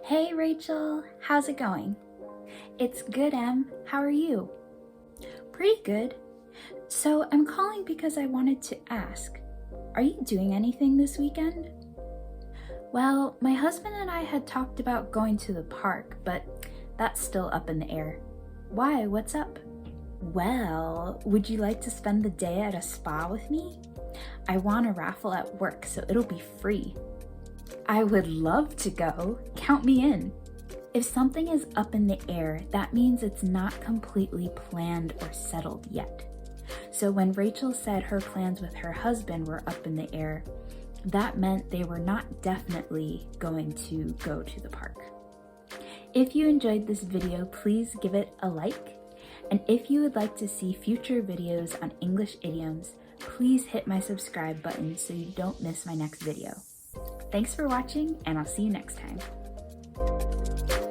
Hey Rachel, how's it going? It's good, Em. How are you? Pretty good. So I'm calling because I wanted to ask, are you doing anything this weekend? Well, my husband and I had talked about going to the park, but that's still up in the air. Why? What's up? Well, would you like to spend the day at a spa with me? I won a raffle at work, so it'll be free. I would love to go. Count me in. If something is up in the air, that means it's not completely planned or settled yet. So when Rachel said her plans with her husband were up in the air, that meant they were not definitely going to go to the park. If you enjoyed this video, please give it a like. And if you would like to see future videos on English idioms, please hit my subscribe button so you don't miss my next video. Thanks for watching, and I'll see you next time.